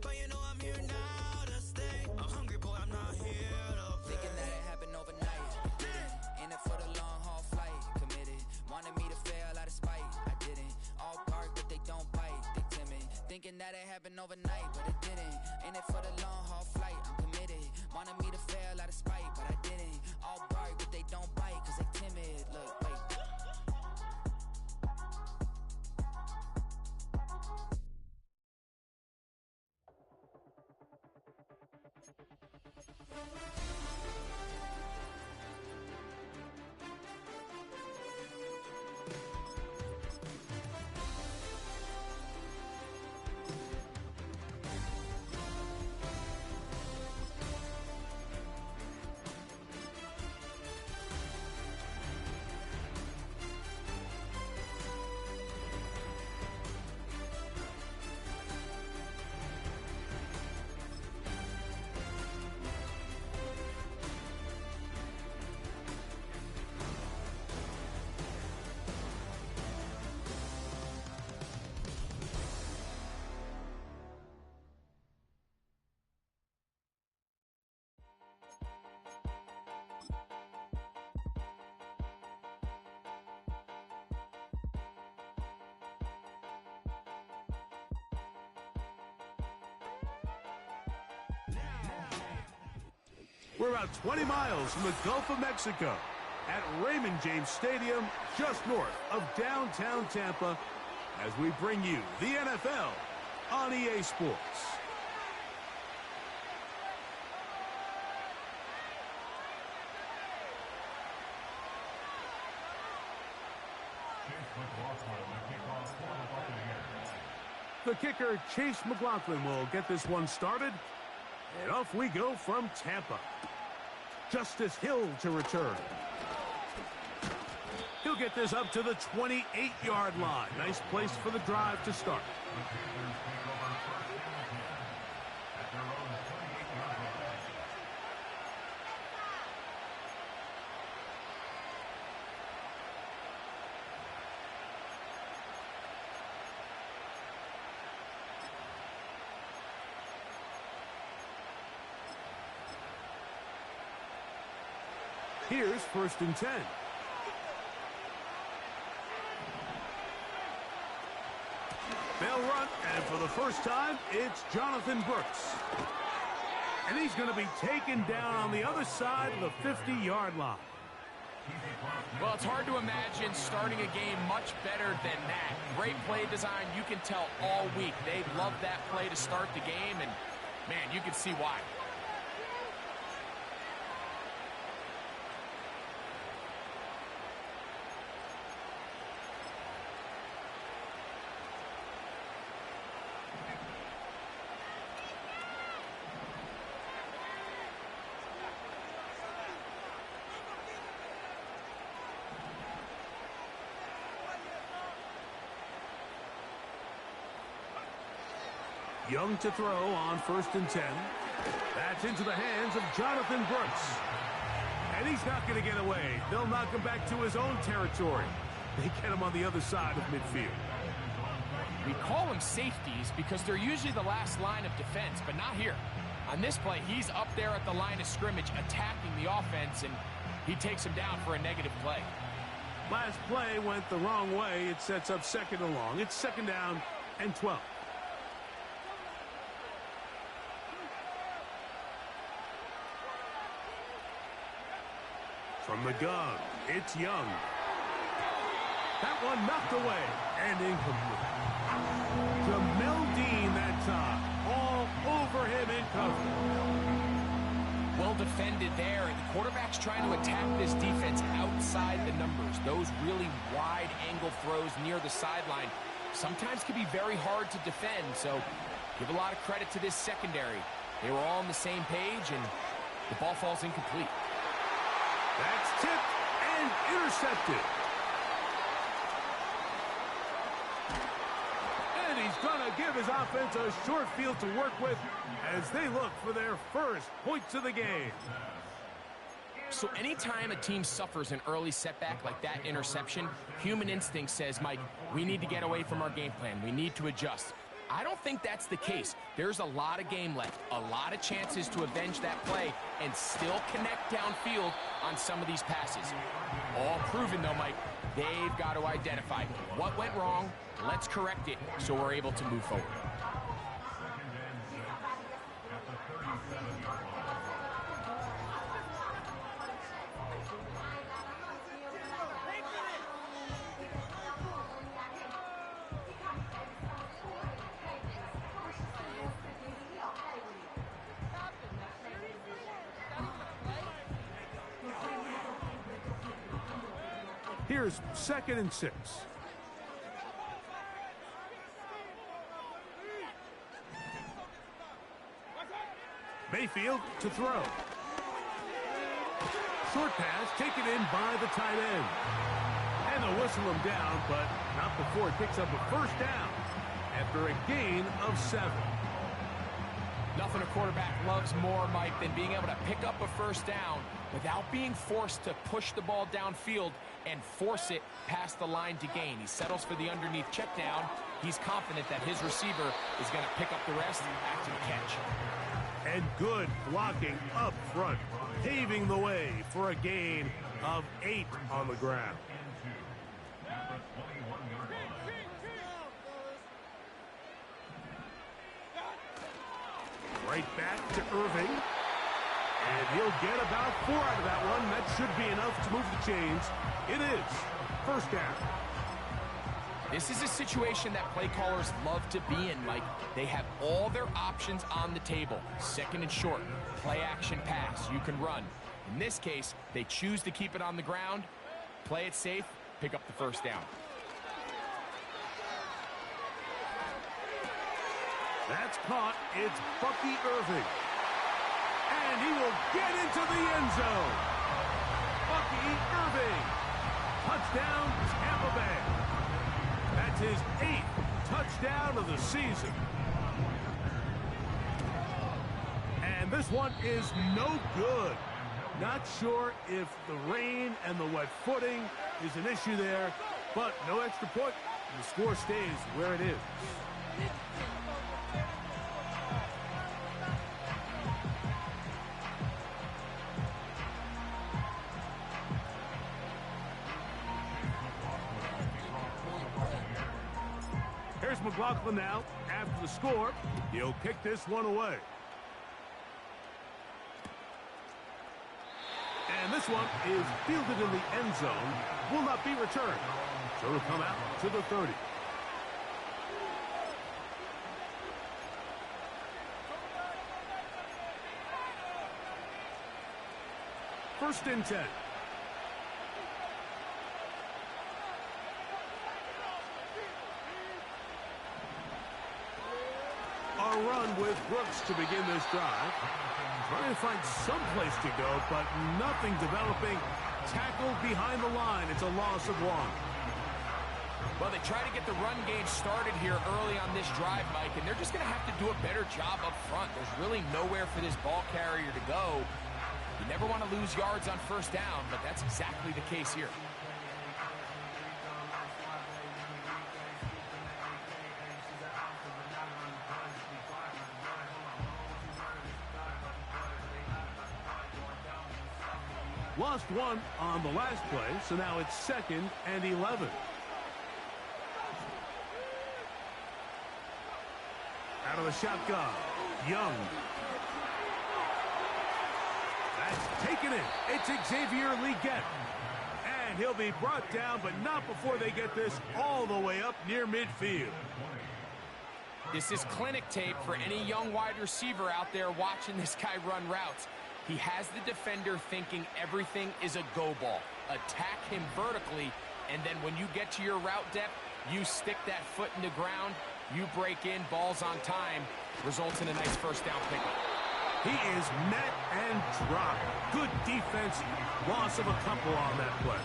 but you know I'm here now to stay. I'm hungry, boy, I'm not here to play. Thinking that it happened overnight. In it for the long haul flight. Committed. Wanted me to fail out of spite. I didn't. All bark, but they don't bite. They timid. Thinking that it happened overnight, but it didn't. In it for the long haul flight. I'm committed. Wanted me to fail out of spite, but I didn't. All bark, but they don't bite, cause they timid. Look, wait. We're about 20 miles from the Gulf of Mexico at Raymond James Stadium, just north of downtown Tampa, as we bring you the NFL on EA Sports. The kicker, Chase McLaughlin, will get this one started. And off we go from Tampa. Justice Hill to return. He'll get this up to the 28-yard line. Nice place for the drive to start. Here's 1st and 10. They'll run, and for the first time, it's Jonathan Bucs. And he's going to be taken down on the other side of the 50-yard line. Well, it's hard to imagine starting a game much better than that. Great play design. You can tell all week they love that play to start the game, and, man, you can see why. Young to throw on 1st and 10. That's into the hands of Jonathan Bucs. And he's not going to get away. They'll knock him back to his own territory. They get him on the other side of midfield. We call them safeties because they're usually the last line of defense, but not here. On this play, he's up there at the line of scrimmage attacking the offense, and he takes him down for a negative play. Last play went the wrong way. It sets up 2nd and long. It's 2nd down and 12. From the gun, it's Young. That one knocked away and incomplete. Jamel Dean that time, all over him in coverage. Well defended there, and the quarterback's trying to attack this defense outside the numbers. Those really wide angle throws near the sideline sometimes can be very hard to defend, so give a lot of credit to this secondary. They were all on the same page, and the ball falls incomplete. That's tipped and intercepted. And he's going to give his offense a short field to work with as they look for their first points of the game. So anytime a team suffers an early setback like that interception, human instinct says, Mike, we need to get away from our game plan. We need to adjust. I don't think that's the case. There's a lot of game left, a lot of chances to avenge that play and still connect downfield on some of these passes. All proven, though, Mike. They've got to identify what went wrong. Let's correct it so we're able to move forward. Here's 2nd and 6. Mayfield to throw. Short pass taken in by the tight end. And they'll whistle him down, but not before it picks up a first down after a gain of 7. Nothing a quarterback loves more, Mike, than being able to pick up a first down without being forced to push the ball downfield and force it past the line to gain. He settles for the underneath check down. He's confident that his receiver is going to pick up the rest after the catch. And good blocking up front, paving the way for a gain of 8 on the ground. Right back to Irving. And he'll get about 4 out of that one. That should be enough to move the chains. It is first down. This is a situation that play callers love to be in, Mike. They have all their options on the table. 2nd and short, play action pass, you can run. In this case, they choose to keep it on the ground, play it safe, pick up the first down. That's caught. It's Bucky Irving. And he will get into the end zone. Bucky Irving. Touchdown, Tampa Bay. That's his 8th touchdown of the season. And this one is no good. Not sure if the rain and the wet footing is an issue there, but no extra point. The score stays where it is. Here's McLaughlin now. After the score, he'll kick this one away. And this one is fielded in the end zone. Will not be returned. So it'll come out to the 30. First and 10. A run with Brooks to begin this drive. Trying to find some place to go, but nothing developing. Tackled behind the line. It's a loss of 1. Well, they try to get the run game started here early on this drive, Mike, and they're just going to have to do a better job up front. There's really nowhere for this ball carrier to go. You never want to lose yards on first down, but that's exactly the case here. Lost 1 on the last play, so now it's 2nd and 11. Out of the shotgun, Young. That's taken in. It's Xavier Leggett. And he'll be brought down, but not before they get this all the way up near midfield. This is clinic tape for any young wide receiver out there watching this guy run routes. He has the defender thinking everything is a go ball. Attack him vertically, and then when you get to your route depth, you stick that foot in the ground, you break in, balls on time, results in a nice first down pickup. He is met and dropped. Good defense, loss of a couple on that play.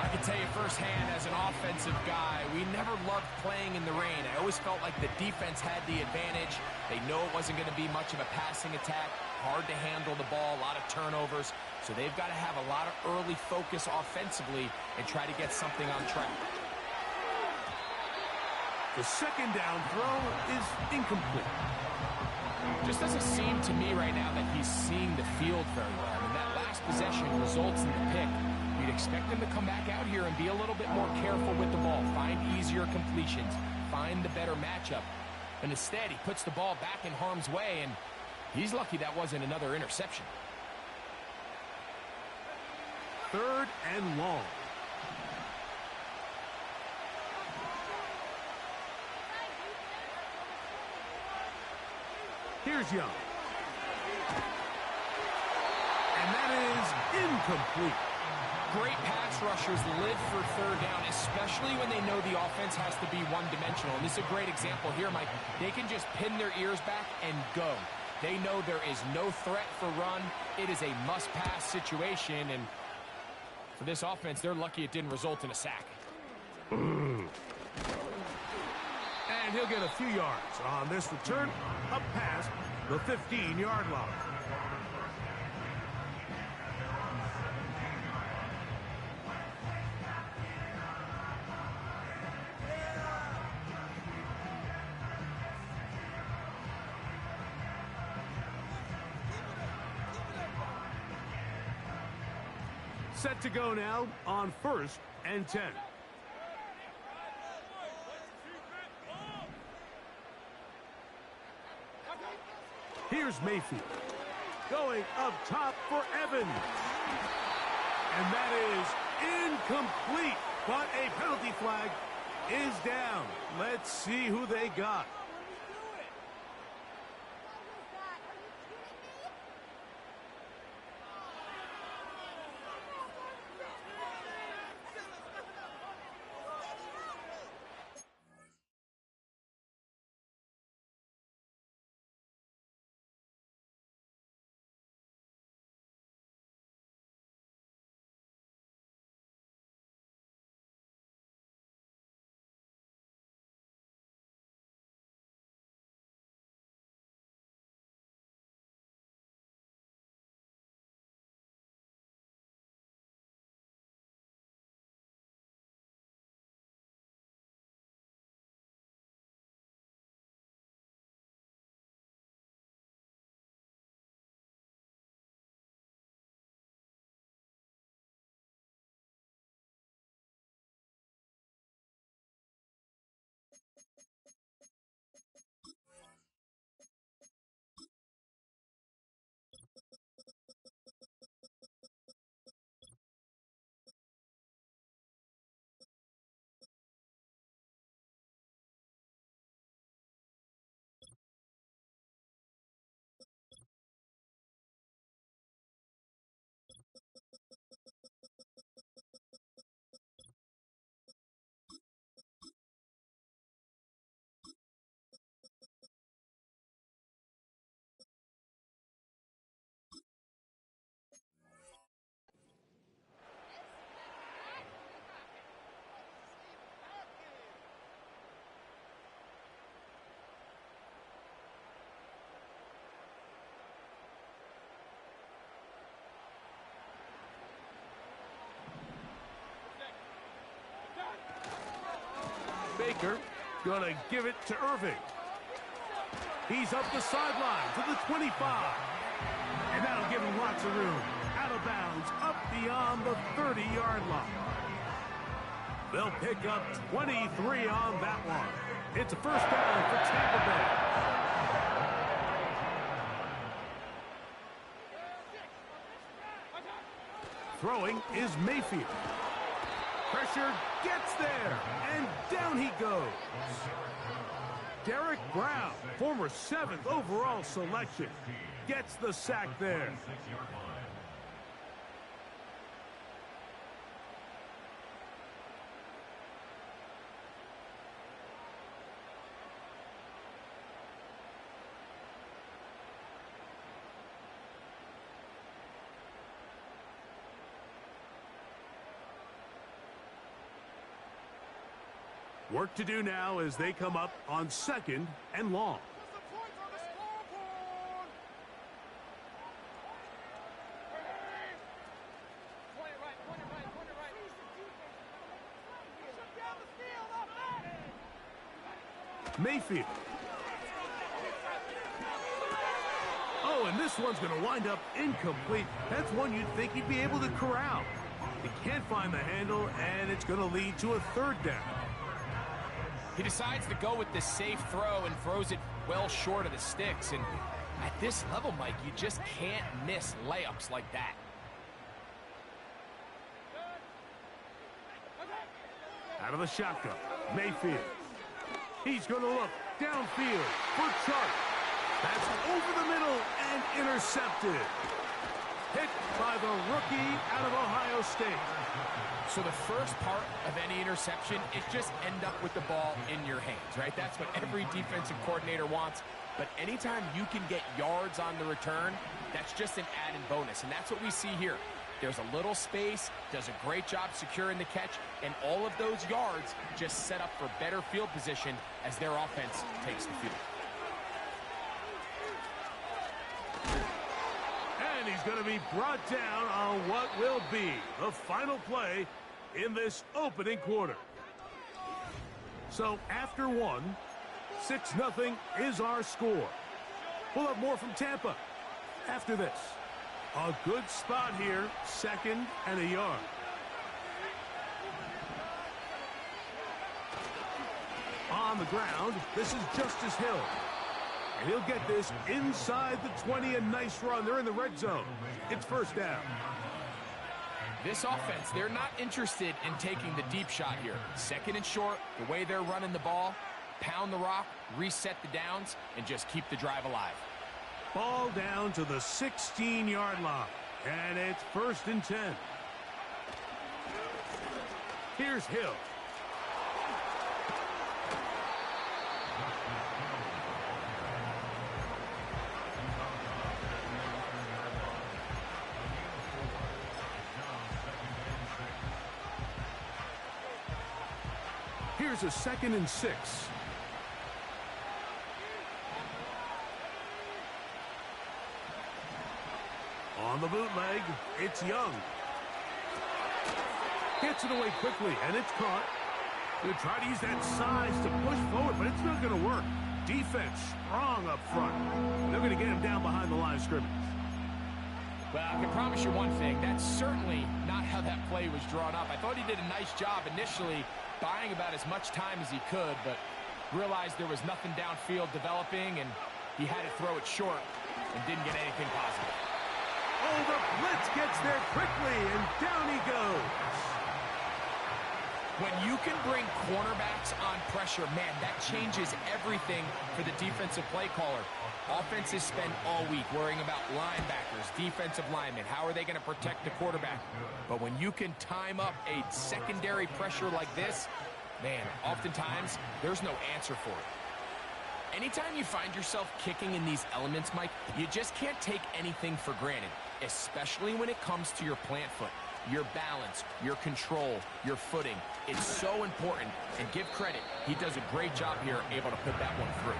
I can tell you firsthand, as an offensive guy, we never loved playing in the rain. I always felt like the defense had the advantage. They know it wasn't going to be much of a passing attack, hard to handle the ball, a lot of turnovers. So they've got to have a lot of early focus offensively and try to get something on track. The second down throw is incomplete. Just doesn't seem to me right now that he's seeing the field very well. I mean, that last possession results in the pick. You'd expect him to come back out here and be a little bit more careful with the ball, find easier completions, find the better matchup. And instead, he puts the ball back in harm's way, and he's lucky that wasn't another interception. 3rd and long. Here's Young. And that is incomplete. Great pass rushers live for 3rd down, especially when they know the offense has to be one-dimensional. And this is a great example here, Mike. They can just pin their ears back and go. They know there is no threat for run. It is a must-pass situation, and for this offense, they're lucky it didn't result in a sack. And he'll get a few yards on this return up past the 15-yard line. Set to go now on 1st and 10. Here's Mayfield. Going up top for Evans. And that is incomplete. But a penalty flag is down. Let's see who they got. Baker gonna give it to Irving. He's up the sideline to the 25. And that'll give him lots of room. Out of bounds, up beyond the 30-yard line. They'll pick up 23 on that one. It's a first down for Tampa Bay. Throwing is Mayfield. Pressure gets there, and down he goes. Derek Brown, former 7th overall selection, gets the sack there. Work to do now as they come up on 2nd and long. Mayfield. Oh, and this one's going to wind up incomplete. That's one you'd think he'd be able to corral. He can't find the handle, and it's going to lead to a third down. He decides to go with the safe throw and throws it well short of the sticks. And at this level, Mike, you just can't miss layups like that. Out of the shotgun, Mayfield. He's going to look downfield for Chark. That's over the middle and intercepted. Hit by the rookie out of Ohio State. So the first part of any interception is just end up with the ball in your hands, right? That's what every defensive coordinator wants. But anytime you can get yards on the return, that's just an added bonus. And that's what we see here. There's a little space, does a great job securing the catch, and all of those yards just set up for better field position as their offense takes the field. And he's going to be brought down on what will be the final play in this opening quarter. So after one, 6-0 is our score. We'll have more from Tampa after this. A good spot here, 2nd and a yard. On the ground, this is Justice Hill. And he'll get this inside the 20, a nice run. They're in the red zone. It's first down. This offense, they're not interested in taking the deep shot here. 2nd and short, the way they're running the ball, pound the rock, reset the downs, and just keep the drive alive. Ball down to the 16-yard line. And it's 1st and 10. Here's Hill. Here's a 2nd and 6. On the bootleg, it's Young. Gets it away quickly, and it's caught. Going to try to use that size to push forward, but it's not going to work. Defense strong up front. They're going to get him down behind the line of scrimmage. Well, I can promise you one thing. That's certainly not how that play was drawn up. I thought he did a nice job initially buying about as much time as he could, but realized there was nothing downfield developing, and he had to throw it short and didn't get anything positive. Oh, the blitz gets there quickly, and down he goes. When you can bring cornerbacks on pressure, man, that changes everything for the defensive play caller. Offenses spend all week worrying about linebackers, defensive linemen. How are they going to protect the quarterback? But when you can time up a secondary pressure like this, man, oftentimes there's no answer for it. Anytime you find yourself kicking in these elements, Mike, you just can't take anything for granted, especially when it comes to your plant foot. Your balance, your control, your footing. It's so important, and give credit. He does a great job here able to put that one through.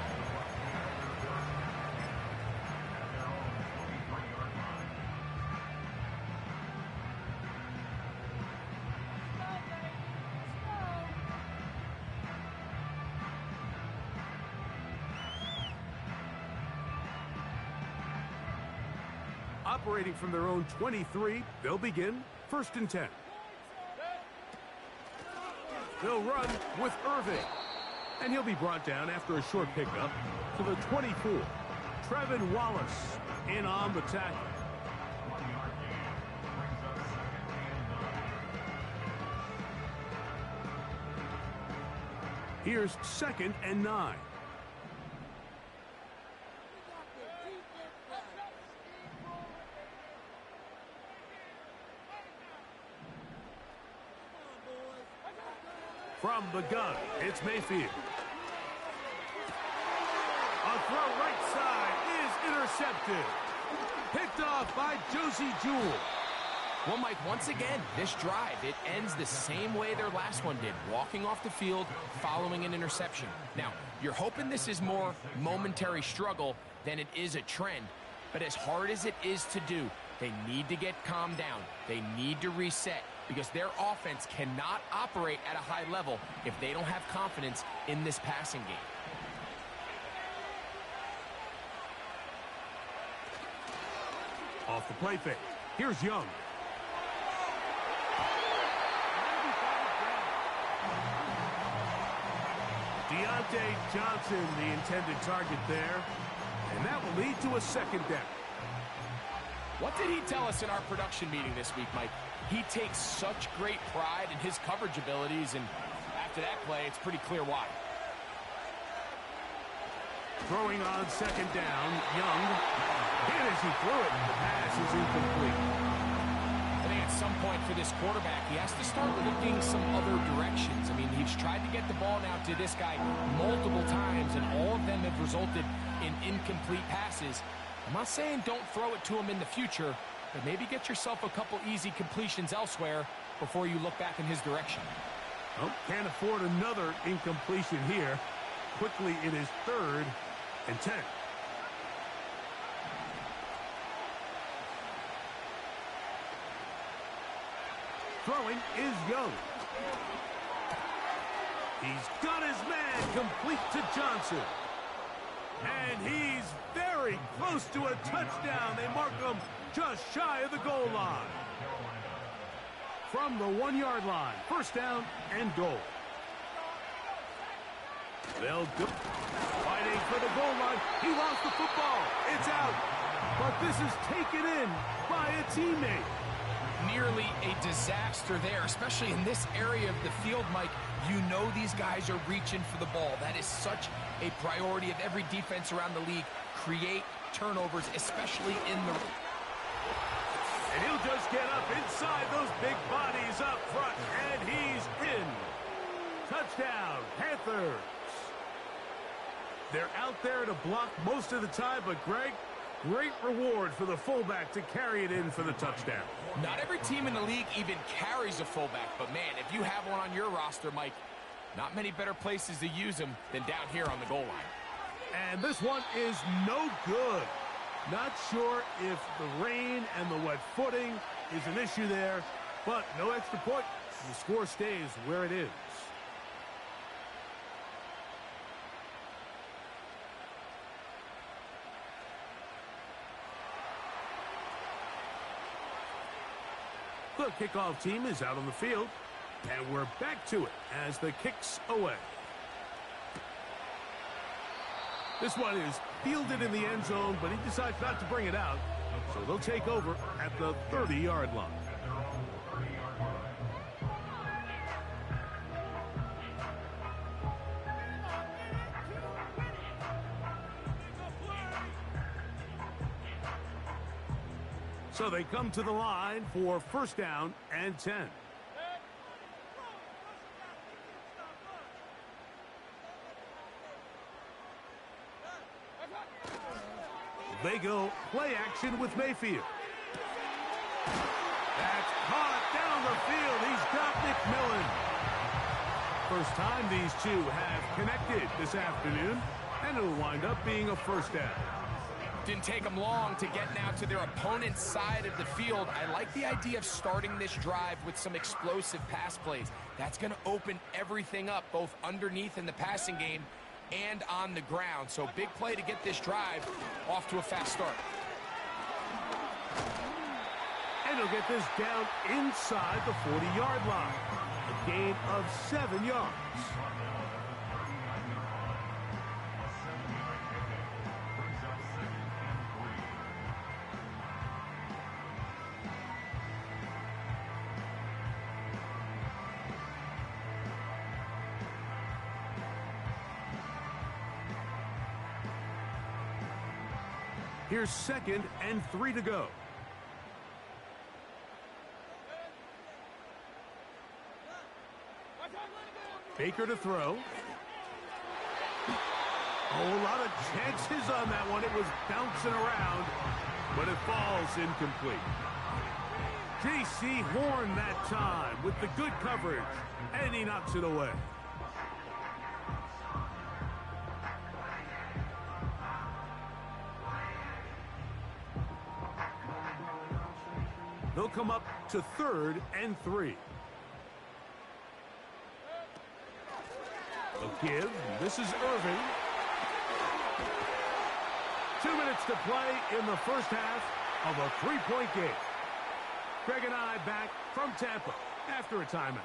Operating from their own 23, they'll begin 1st and 10. They'll run with Irving. And he'll be brought down after a short pickup to the 24. Trevin Wallace in on the tackle. Here's 2nd and 9. From the gun, it's Mayfield. A throw right side is intercepted. Picked off by Josie Jewell. Well, Mike, once again, this drive, it ends the same way their last one did, walking off the field following an interception. Now, you're hoping this is more momentary struggle than it is a trend, but as hard as it is to do, they need to get calmed down. They need to reset, because their offense cannot operate at a high level if they don't have confidence in this passing game. Off the play fake. Here's Young. Deontay Johnson, the intended target there. And that will lead to a second down. What did he tell us in our production meeting this week, Mike? He takes such great pride in his coverage abilities, and after that play, it's pretty clear why. Throwing on second down, Young. And as he threw it, the pass is incomplete. I think at some point for this quarterback, he has to start looking some other directions. I mean, he's tried to get the ball now to this guy multiple times, and all of them have resulted in incomplete passes. I'm not saying don't throw it to him in the future, but maybe get yourself a couple easy completions elsewhere before you look back in his direction. Well, can't afford another incompletion here. Quickly, it is 3rd and 10. Throwing is Young. He's got his man complete to Johnson. And he's very close to a touchdown. They mark him just shy of the goal line. From the 1-yard line, 1st down and goal. They'll go. Fighting for the goal line. He lost the football. It's out. But this is taken in by a teammate. Nearly a disaster there, especially in this area of the field, Mike. You know these guys are reaching for the ball. That is such a priority of every defense around the league. Create turnovers, especially in the... And he'll just get up inside those big bodies up front, and he's in. Touchdown, Panthers. They're out there to block most of the time, but Greg, great reward for the fullback to carry it in for the touchdown. Not every team in the league even carries a fullback, but man, if you have one on your roster, Mike, not many better places to use him than down here on the goal line. And this one is no good. Not sure if the rain and the wet footing is an issue there, but no extra point. The score stays where it is. The kickoff team is out on the field, and we're back to it as the kick's away. This one is fielded in the end zone, but he decides not to bring it out, so they'll take over at the 30-yard line. So they come to the line for 1st down and 10. They go play action with Mayfield. That's caught down the field. He's got McMillan. First time these two have connected this afternoon, and it'll wind up being a 1st down. Didn't take them long to get now to their opponent's side of the field. I like the idea of starting this drive with some explosive pass plays. That's going to open everything up, both underneath in the passing game and on the ground. So big play to get this drive off to a fast start. And he'll get this down inside the 40-yard line. A gain of 7 yards. Here's 2nd and 3 to go. Baker to throw. Oh, a lot of chances on that one. It was bouncing around, but it falls incomplete. J.C. Horn that time with the good coverage, and he knocks it away. They'll come up to 3rd and 3. A give. This is Irving. 2 minutes to play in the 1st half. of a three-point game. Greg and I back from Tampa after a timeout.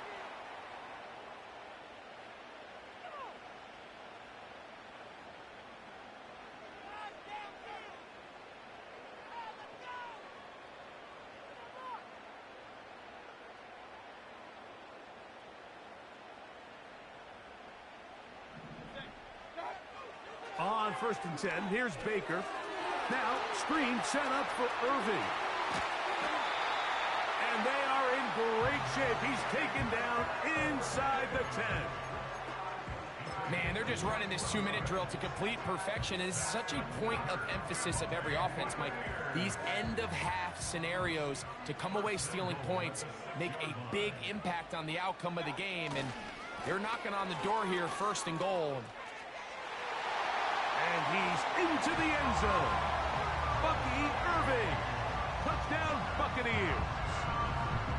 On 1st and 10, here's Baker. Now, screen set up for Irving. And they are in great shape. He's taken down inside the 10. Man, they're just running this 2-minute drill to complete perfection. It is such a point of emphasis of every offense, Mike. These end-of-half scenarios to come away stealing points make a big impact on the outcome of the game. And they're knocking on the door here, 1st and goal. And he's into the end zone. Bucky Irving. Touchdown, Buccaneers.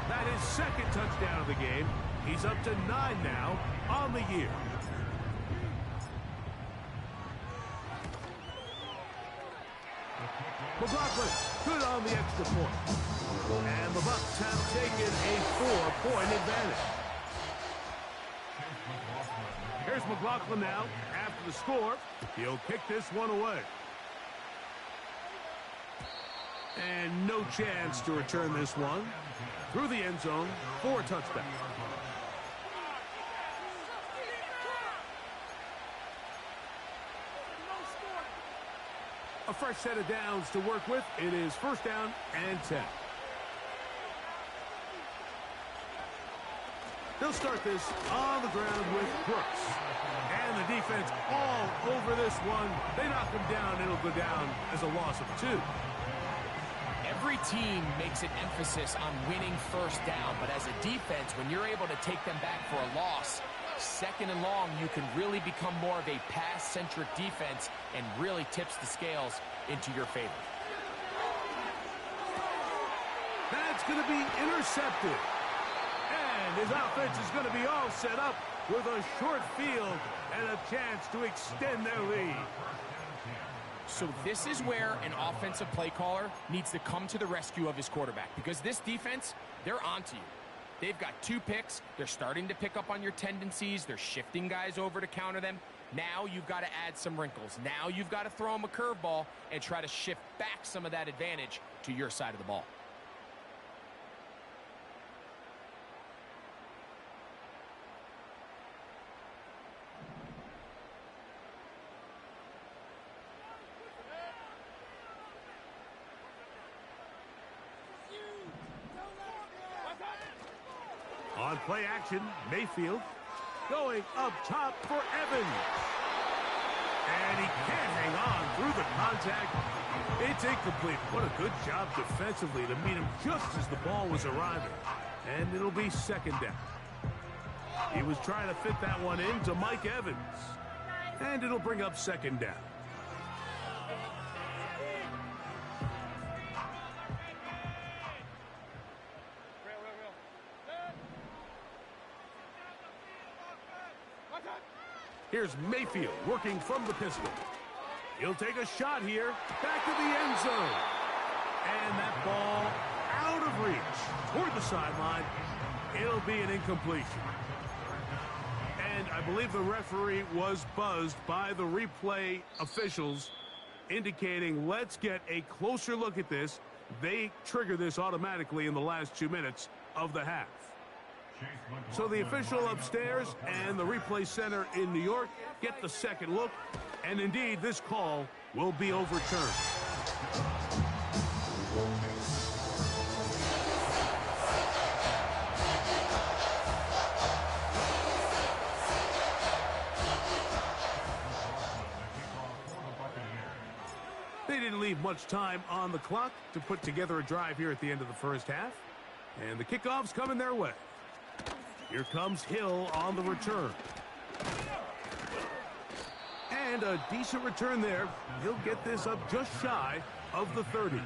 That is 2nd touchdown of the game. He's up to 9 now on the year. McLaughlin, good on the extra point. And the Bucs have taken a 4-point advantage. Here's McLaughlin now. After the score, he'll kick this one away. And no chance to return this one. Through the end zone for a touchdown. A fresh set of downs to work with. It is 1st down and 10. They'll start this on the ground with Brooks. And the defense all over this one. They knock him down. It'll go down as a loss of 2. Every team makes an emphasis on winning 1st down, but as a defense, when you're able to take them back for a loss, 2nd and long, you can really become more of a pass-centric defense and really tips the scales into your favor. That's going to be intercepted. And his offense is going to be all set up with a short field and a chance to extend their lead. So this is where an offensive play caller needs to come to the rescue of his quarterback, because this defense, they're onto you. They've got 2 picks. They're starting to pick up on your tendencies. They're shifting guys over to counter them. Now you've got to add some wrinkles. Now you've got to throw them a curveball and try to shift back some of that advantage to your side of the ball. On play action, Mayfield going up top for Evans. And he can't hang on through the contact. It's incomplete. What a good job defensively to meet him just as the ball was arriving. And it'll be 2nd down. He was trying to fit that one into Mike Evans. And it'll bring up 2nd down. Here's Mayfield working from the pistol. He'll take a shot here. Back to the end zone. And that ball out of reach toward the sideline. It'll be an incompletion. And I believe the referee was buzzed by the replay officials, indicating let's get a closer look at this. They trigger this automatically in the last 2 minutes of the half. So the official upstairs and the replay center in New York get the second look, and indeed this call will be overturned. They didn't leave much time on the clock to put together a drive here at the end of the 1st half, and the kickoff's coming their way. Here comes Hill on the return. And a decent return there. He'll get this up just shy of the 30.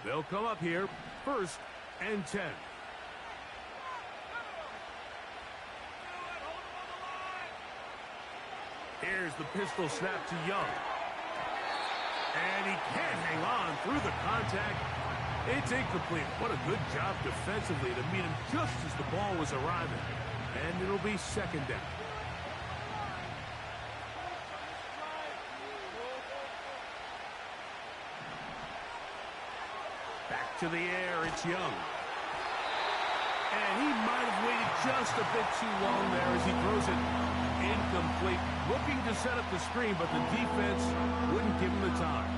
They'll come up here, 1st and 10. Here's the pistol snap to Young. And he can't hang on through the contact. It's incomplete. What a good job defensively to meet him just as the ball was arriving. And it'll be 2nd down. Back to the air, it's Young. And he might have waited just a bit too long there as he throws it incomplete. Looking to set up the screen, but the defense wouldn't give him the time.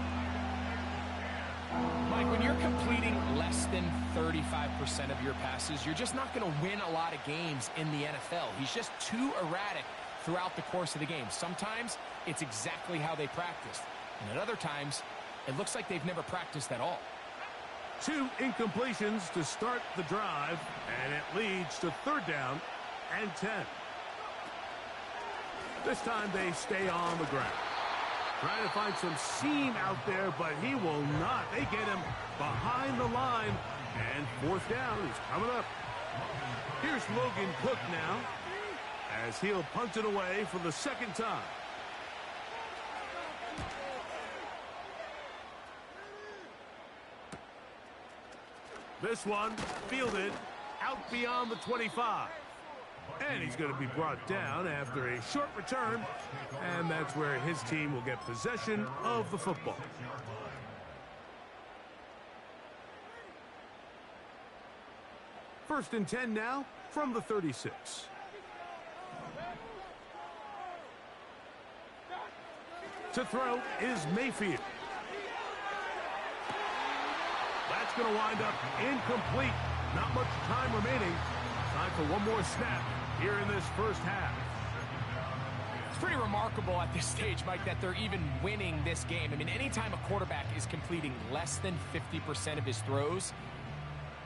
Mike, when you're completing less than 35% of your passes, you're just not going to win a lot of games in the NFL. He's just too erratic throughout the course of the game. Sometimes it's exactly how they practiced. And at other times, it looks like they've never practiced at all. 2 incompletions to start the drive, and it leads to 3rd down and 10. This time they stay on the ground. Trying to find some seam out there, but he will not. They get him behind the line, and 4th down is coming up. Here's Logan Cook now, as he'll punt it away for the 2nd time. This one fielded out beyond the 25. And he's going to be brought down after a short return. And that's where his team will get possession of the football. First and 10 now from the 36. To throw is Mayfield. That's going to wind up incomplete. Not much time remaining. Time for one more snap here in this 1st half. It's pretty remarkable at this stage, Mike, that they're even winning this game. I mean, anytime a quarterback is completing less than 50% of his throws,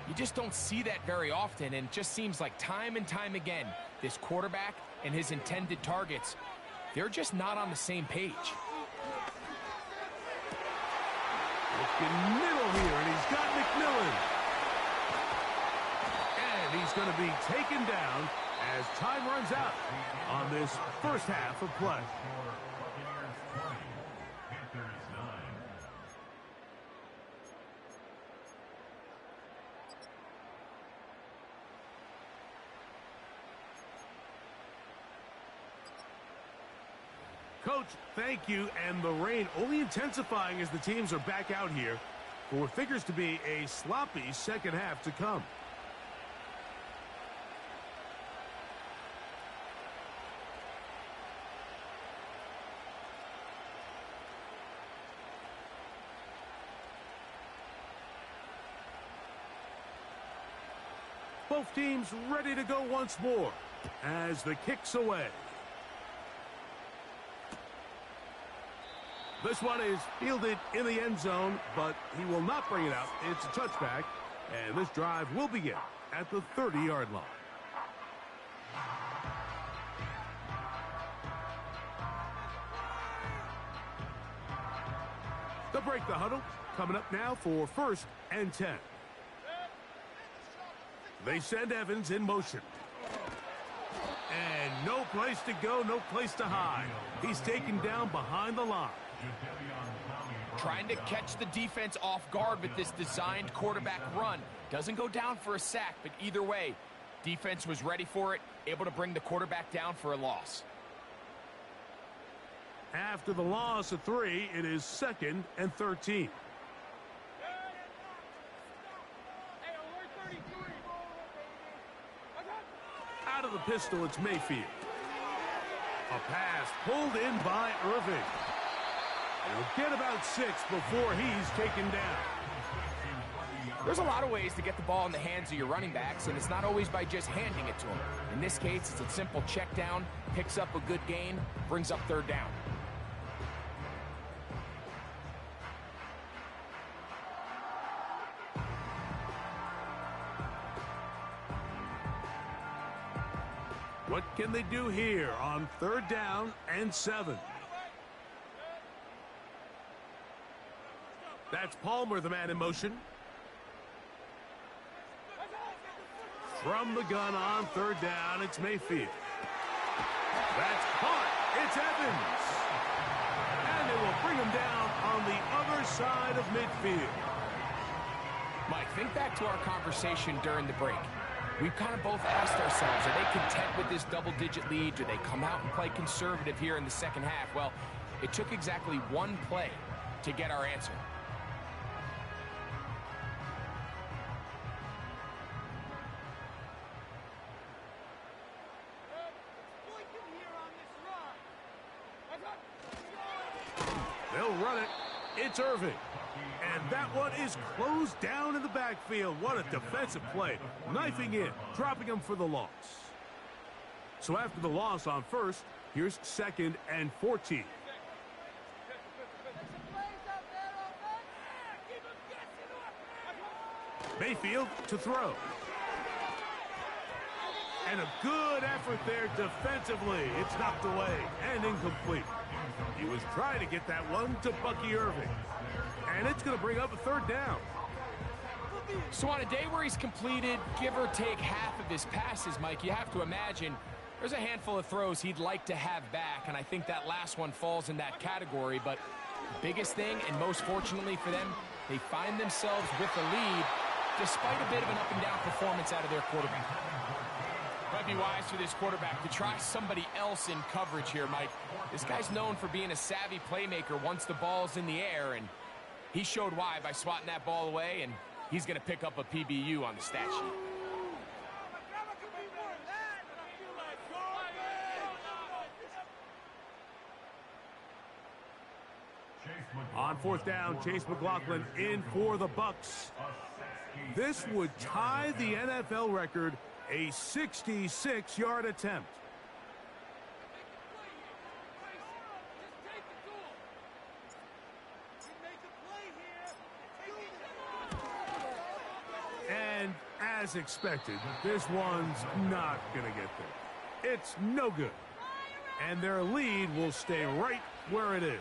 you just don't see that very often. And it just seems like time and time again, this quarterback and his intended targets, they're just not on the same page. Looking middle here, and he's got McMillan. And he's going to be taken down as time runs out on this 1st half of play. Coach, thank you, and the rain only intensifying as the teams are back out here for what figures to be a sloppy 2nd half to come. Both teams ready to go once more as the kick's away. This one is fielded in the end zone, but he will not bring it out. It's a touchback, and this drive will begin at the 30-yard line. They'll break the huddle. Coming up now for 1st and 10. They send Evans in motion. And no place to go, no place to hide. He's taken down behind the line. Trying to catch the defense off guard with this designed quarterback run. Doesn't go down for a sack, but either way, defense was ready for it, able to bring the quarterback down for a loss. After the loss of 3, it is 2nd and 13. Out of the pistol, it's Mayfield. A pass pulled in by Irving. He'll get about 6 before he's taken down. There's a lot of ways to get the ball in the hands of your running backs, and it's not always by just handing it to them. In this case, it's a simple check down, picks up a good gain, brings up 3rd down. What can they do here on 3rd down and 7? That's Palmer, the man in motion. From the gun on third down, it's Mayfield. That's caught. It's Evans. And they will bring him down on the other side of midfield. Mike, think back to our conversation during the break. We've kind of both asked ourselves, are they content with this double-digit lead? Do they come out and play conservative here in the second half? Well, it took exactly one play to get our answer. They'll run it. It's Irving. And that one is closed down in the backfield. What a defensive play. Knifing in, dropping him for the loss. So after the loss on first, here's 2nd and 14. Mayfield to throw. And a good effort there defensively. It's knocked away and incomplete. He was trying to get that one to Bucky Irving. And it's going to bring up a 3rd down. So on a day where he's completed, give or take half of his passes, Mike, you have to imagine there's a handful of throws he'd like to have back, and I think that last one falls in that category. But the biggest thing, and most fortunately for them, they find themselves with the lead despite a bit of an up-and-down performance out of their quarterback. Might be wise for this quarterback to try somebody else in coverage here, Mike. This guy's known for being a savvy playmaker once the ball's in the air, and he showed why by swatting that ball away, and he's going to pick up a PBU on the stat sheet. On 4th down, Chase McLaughlin in for the Bucs. This would tie the NFL record, a 66-yard attempt. And as expected, this one's not going to get there. It's no good. And their lead will stay right where it is.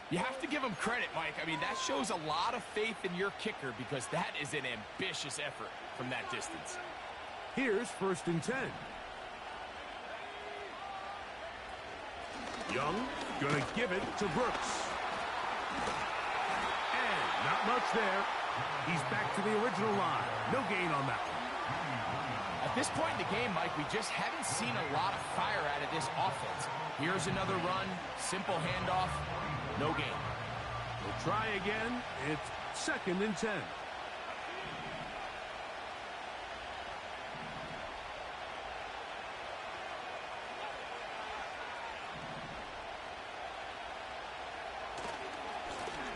You have to give him credit, Mike. I mean, that shows a lot of faith in your kicker because that is an ambitious effort from that distance. Here's 1st and 10. Young gonna give it to Brooks. And not much there. He's back to the original line. No gain on that one. At this point in the game, Mike, we just haven't seen a lot of fire out of this offense. Here's another run, simple handoff, no gain. We'll try again. It's 2nd and 10.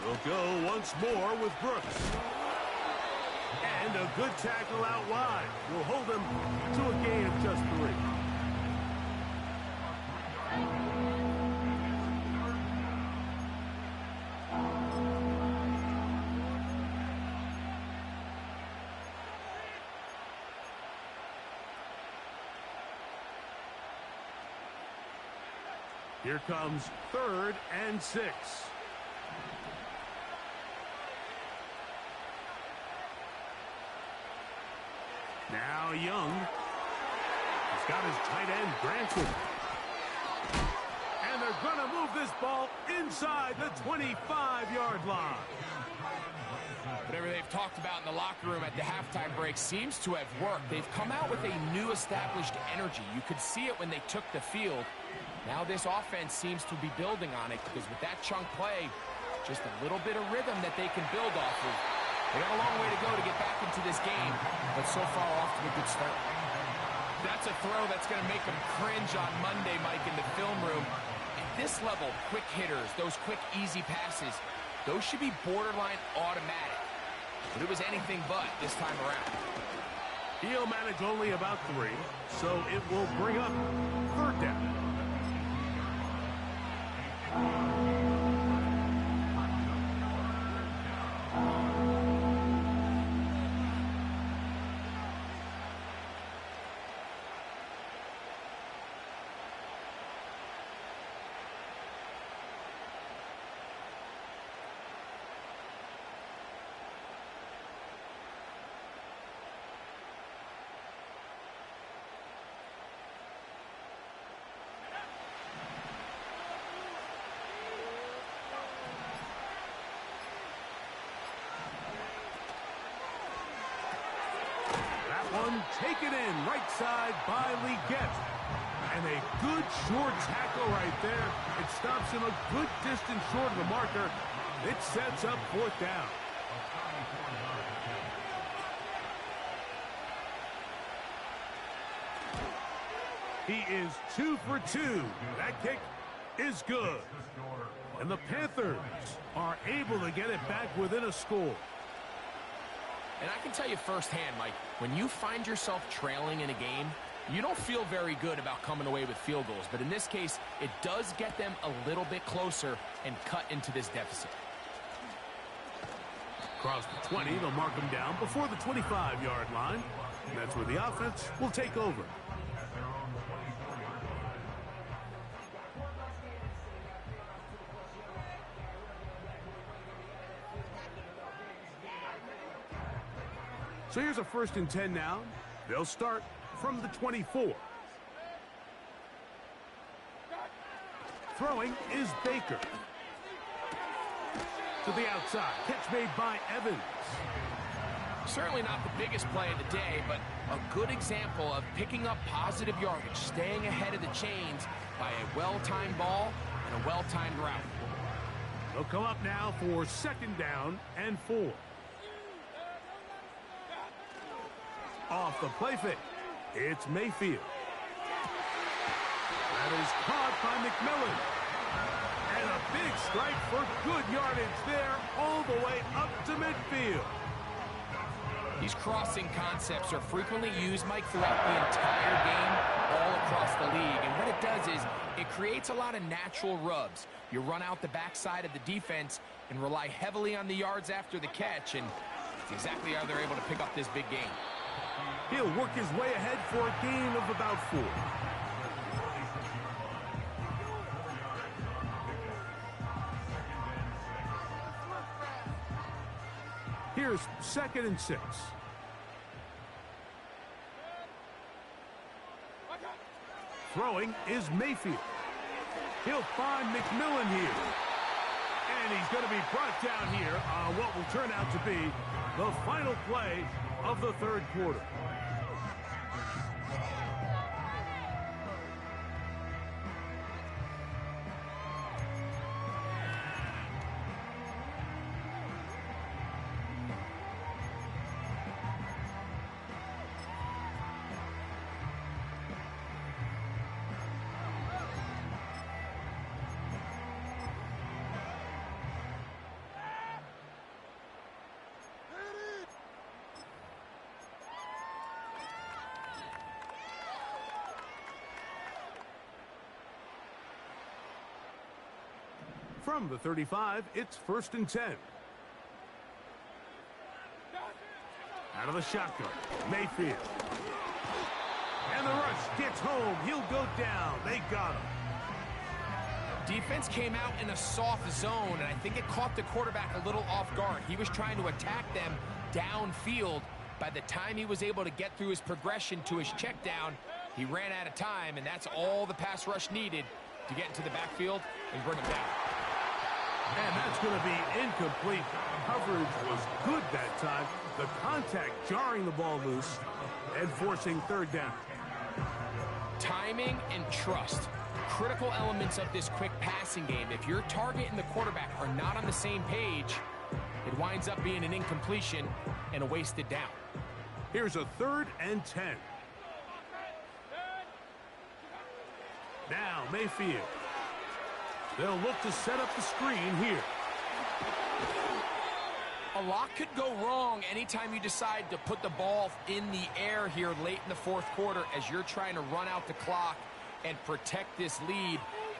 We'll go once more with Brooks. And a good tackle out wide. Will hold him to a gain of just 3. Here comes 3rd and 6. Now Young. He's got his tight end, Granson. And they're going to move this ball inside the 25-yard line. Whatever they've talked about in the locker room at the halftime break seems to have worked. They've come out with a new established energy. You could see it when they took the field. Now this offense seems to be building on it because with that chunk play, just a little bit of rhythm that they can build off of. They got a long way to go to get back into this game, but so far off to a good start. That's a throw that's going to make them cringe on Monday, Mike, in the film room. At this level, quick hitters, those quick, easy passes, those should be borderline automatic. But it was anything but this time around. He'll manage only about 3, so it will bring up 3rd down. That one taken in right side by Leggett. And a good short tackle right there. It stops him a good distance short of the marker. It sets up 4th down. He is 2 for 2. That kick is good. And the Panthers are able to get it back within a score. And I can tell you firsthand, Mike, when you find yourself trailing in a game, you don't feel very good about coming away with field goals. But in this case, it does get them a little bit closer and cut into this deficit. Across the 20, they'll mark him down before the 25-yard line. And that's where the offense will take over. So here's a 1st and 10 now. They'll start from the 24. Throwing is Baker. To the outside. Catch made by Evans. Certainly not the biggest play of the day, but a good example of picking up positive yardage, staying ahead of the chains by a well-timed ball and a well-timed route. They'll come up now for 2nd down and 4. Off the play fake. It's Mayfield. That is caught by McMillan. And a big strike for good yardage there all the way up to midfield. These crossing concepts are frequently used, Mike, throughout the entire game, all across the league. And what it does is it creates a lot of natural rubs. You run out the backside of the defense and rely heavily on the yards after the catch, and it's exactly how they're able to pick up this big game. He'll work his way ahead for a gain of about 4. Here's 2nd and 6. Throwing is Mayfield. He'll find McMillan here. And he's going to be brought down here on what will turn out to be the final play of the 3rd quarter. From the 35, it's 1st and 10. Out of the shotgun, Mayfield. And the rush gets home. He'll go down. They got him. Defense came out in a soft zone, and I think it caught the quarterback a little off guard. He was trying to attack them downfield. By the time he was able to get through his progression to his check down, he ran out of time, and that's all the pass rush needed to get into the backfield and bring him down. And that's going to be incomplete. Coverage was good that time. The contact jarring the ball loose and forcing 3rd down. Timing and trust. Critical elements of this quick passing game. If your target and the quarterback are not on the same page, it winds up being an incompletion and a wasted down. Here's a 3rd and 10. Now Mayfield. They'll look to set up the screen here. A lot could go wrong anytime you decide to put the ball in the air here late in the 4th quarter as you're trying to run out the clock and protect this lead.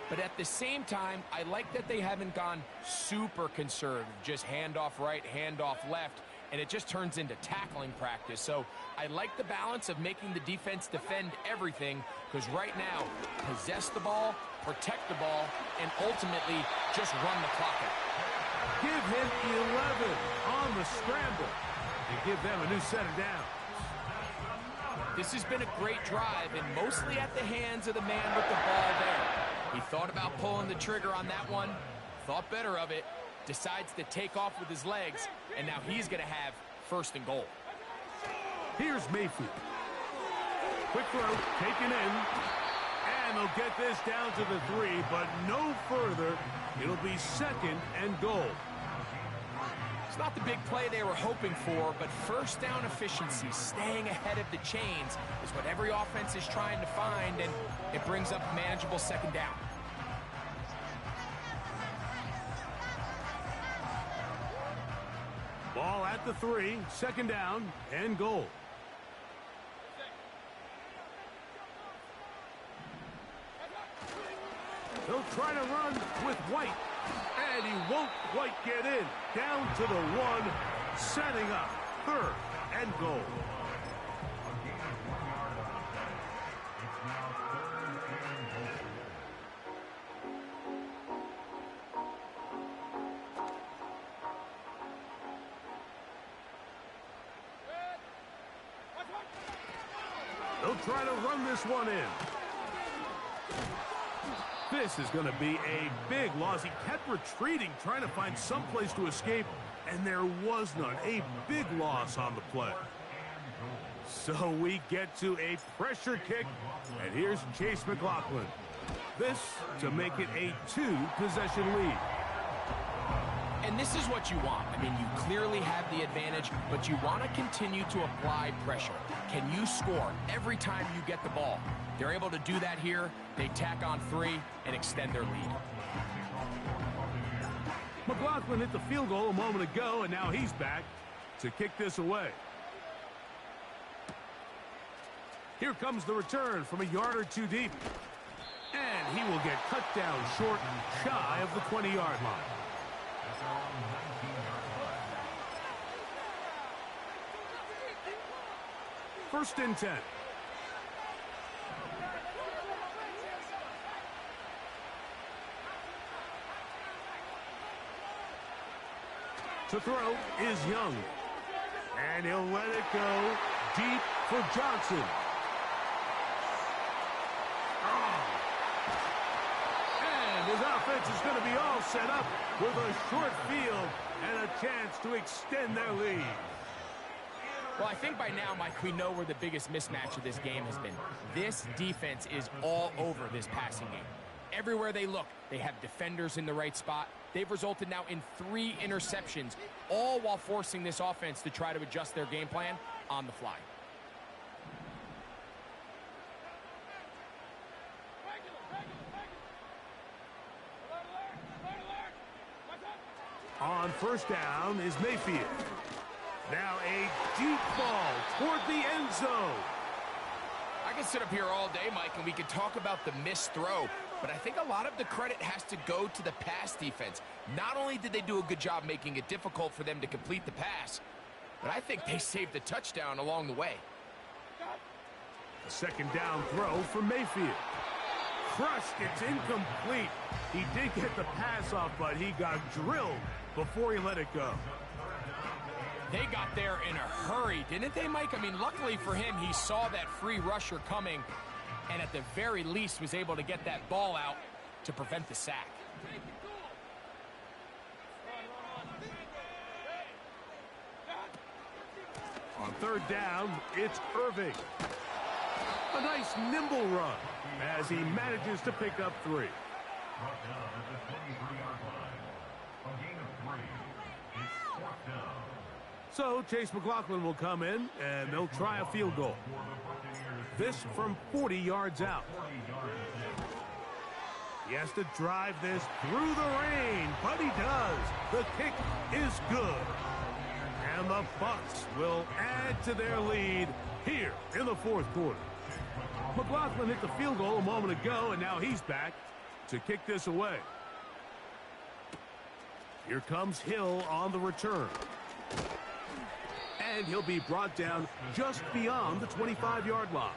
But at the same time, I like that they haven't gone super conservative, just handoff right, handoff left, and it just turns into tackling practice. So I like the balance of making the defense defend everything, because right now, possess the ball, protect the ball, and ultimately just run the clock out. Give him 11 on the scramble and give them a new set of downs. This has been a great drive, and mostly at the hands of the man with the ball there. He thought about pulling the trigger on that one, thought better of it, decides to take off with his legs, and now he's going to have 1st and goal. Here's Mayfield. Quick throw, taken in. And they'll get this down to the 3, but no further. It'll be 2nd and goal. It's not the big play they were hoping for, but first down efficiency, staying ahead of the chains, is what every offense is trying to find, and it brings up a manageable 2nd down. Ball at the 3, 2nd down and goal. He'll try to run with White, and he won't quite get in. Down to the 1, setting up 3rd and goal. They'll try to run this one in. This is going to be a big loss. He kept retreating, trying to find some place to escape, and there was none. A big loss on the play. So we get to a pressure kick, and here's Chase McLaughlin. This to make it a 2-possession lead. And this is what you want. I mean, you clearly have the advantage, but you want to continue to apply pressure. Can you score every time you get the ball? They're able to do that here. They tack on 3 and extend their lead. McLaughlin hit the field goal a moment ago, and now he's back to kick this away. Here comes the return from a yard or 2 deep. And he will get cut down short, shy of the 20-yard line. First and 10. To throw is Young. And he'll let it go deep for Johnson. And his offense is going to be all set up with a short field and a chance to extend their lead. Well, I think by now, Mike, we know where the biggest mismatch of this game has been. This defense is all over this passing game. Everywhere they look, they have defenders in the right spot. They've resulted now in 3 interceptions, all while forcing this offense to try to adjust their game plan on the fly. On first down is Mayfield. Now a deep ball toward the end zone. I can sit up here all day, Mike, and we could talk about the missed throw, but I think a lot of the credit has to go to the pass defense. Not only did they do a good job making it difficult for them to complete the pass, but I think they saved a touchdown along the way. A second down throw for Mayfield. Crushed, it's incomplete. He did get the pass off, but he got drilled before he let it go. They got there in a hurry, didn't they, Mike? I mean, luckily for him, he saw that free rusher coming and at the very least was able to get that ball out to prevent the sack. On third down, it's Irving. A nice nimble run as he manages to pick up 3. So Chase McLaughlin will come in, and they'll try a field goal. This from 40 yards out. He has to drive this through the rain, but he does. The kick is good. And the Bucs will add to their lead here in the 4th quarter. McLaughlin hit the field goal a moment ago, and now he's back to kick this away. Here comes Hill on the return. And he'll be brought down just beyond the 25-yard line.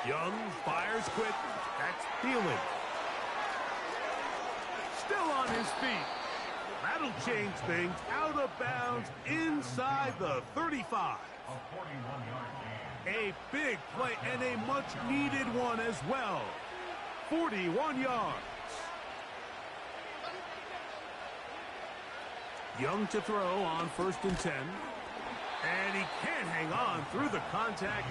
Young fires quick. That's Thielen. Still on his feet. That'll change things. Out of bounds inside the 35. A big play and a much-needed one as well. 41 yards. Young to throw on 1st and 10. And he can't hang on through the contact.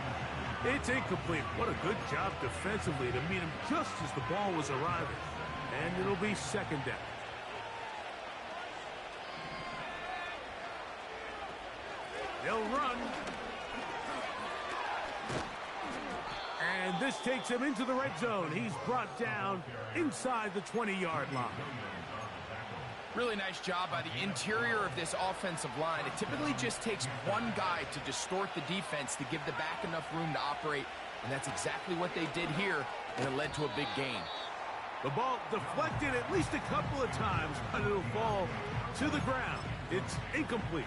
It's incomplete. What a good job defensively to meet him just as the ball was arriving. And it'll be 2nd down. They'll run. And this takes him into the red zone. He's brought down inside the 20-yard line. Really nice job by the interior of this offensive line. It typically just takes one guy to distort the defense to give the back enough room to operate, and that's exactly what they did here, and it led to a big gain. The ball deflected at least a couple of times, but it'll fall to the ground. It's incomplete.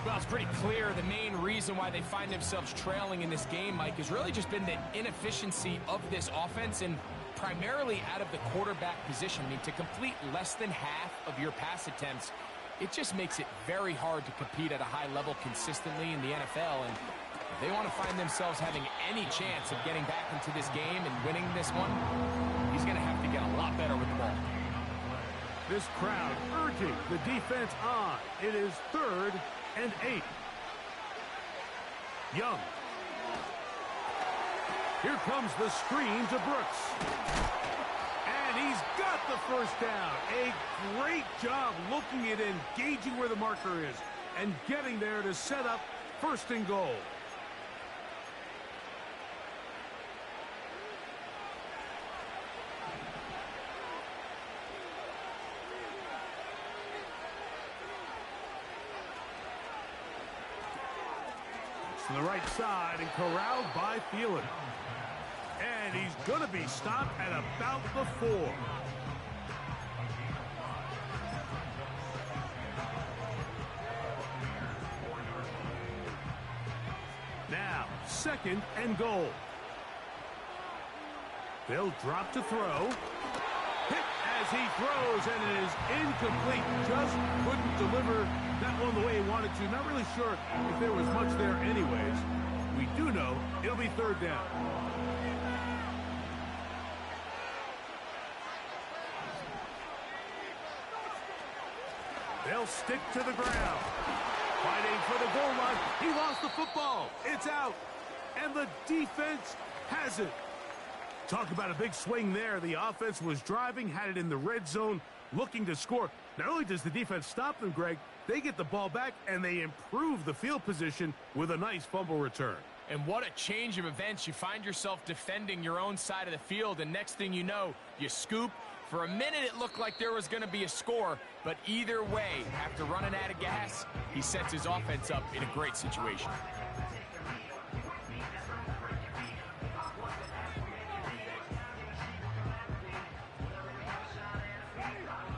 Well, it's pretty clear the main reason why they find themselves trailing in this game, Mike, has really just been the inefficiency of this offense and primarily out of the quarterback position. I mean, to complete less than half of your pass attempts, it just makes it very hard to compete at a high level consistently in the NFL. And if they want to find themselves having any chance of getting back into this game and winning this one, he's going to have to get a lot better with the ball. This crowd urging the defense on. It is 3rd and 8. Young. Here comes the screen to Brooks. And he's got the 1st down. A great job looking at engaging where the marker is and getting there to set up 1st and goal. To the right side and corralled by Thielen. And he's going to be stopped at about the 4. Now, 2nd and goal. They'll drop to throw. Hit as he throws, and it is incomplete. Just couldn't deliver that one the way he wanted to. Not really sure if there was much there anyways. We do know it'll be 3rd down. They'll stick to the ground. Fighting for the goal line. He lost the football. It's out. And the defense has it. Talk about a big swing there. The offense was driving, had it in the red zone, looking to score. Not only does the defense stop them, Greg, they get the ball back, and they improve the field position with a nice fumble return. And what a change of events. You find yourself defending your own side of the field, and next thing you know, you scoop. For a minute, it looked like there was going to be a score, but either way, after running out of gas, he sets his offense up in a great situation.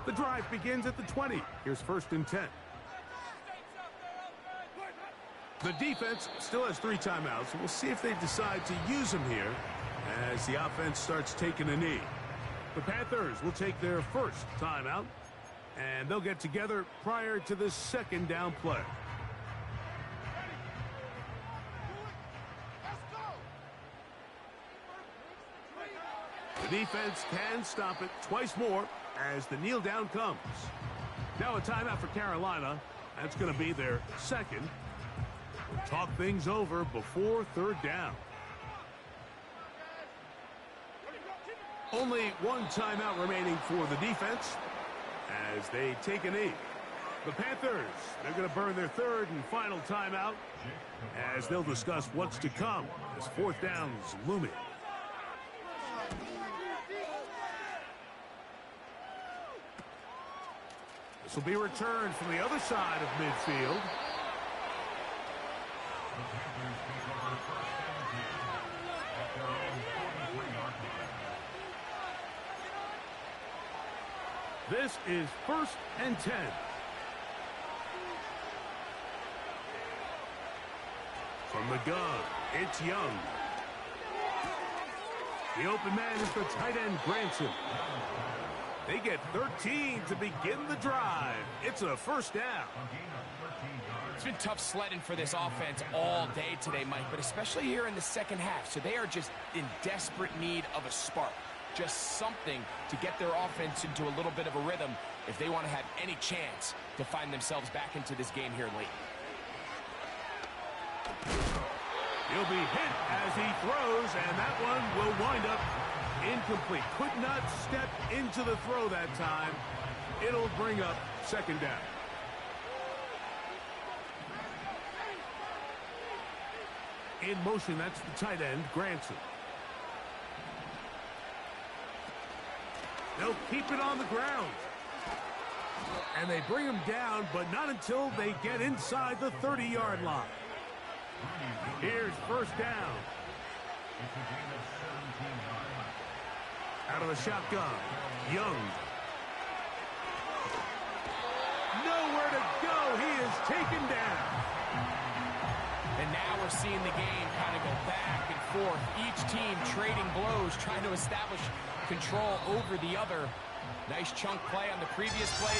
The drive begins at the 20. Here's 1st and 10. The defense still has 3 timeouts. We'll see if they decide to use them here as the offense starts taking a knee. The Panthers will take their 1st timeout, and they'll get together prior to the 2nd down play. The defense can stop it twice more as the kneel down comes. Now a timeout for Carolina. That's going to be their 2nd. We'll talk things over before 3rd down. Only 1 timeout remaining for the defense as they take a knee. The Panthers, they're going to burn their 3rd and final timeout as they'll discuss what's to come as 4th down is looming. This will be returned from the other side of midfield. This is 1st and 10. From the gun, it's Young. The open man is the tight end, Branson. They get 13 to begin the drive. It's a first down. It's been tough sledding for this offense all day today, Mike, but especially here in the second half. So they are just in desperate need of a spark, just something to get their offense into a little bit of a rhythm if they want to have any chance to find themselves back into this game here late. He'll be hit as he throws, and that one will wind up incomplete. Could not step into the throw that time. It'll bring up second down. In motion, that's the tight end, Granson. They'll keep it on the ground. And they bring him down, but not until they get inside the 30-yard line. Here's first down. Out of the shotgun, Young. Nowhere to go. He is taken down. And now we're seeing the game kind of go back and forth. Each team trading blows, trying to establish control over the other. Nice chunk play on the previous play.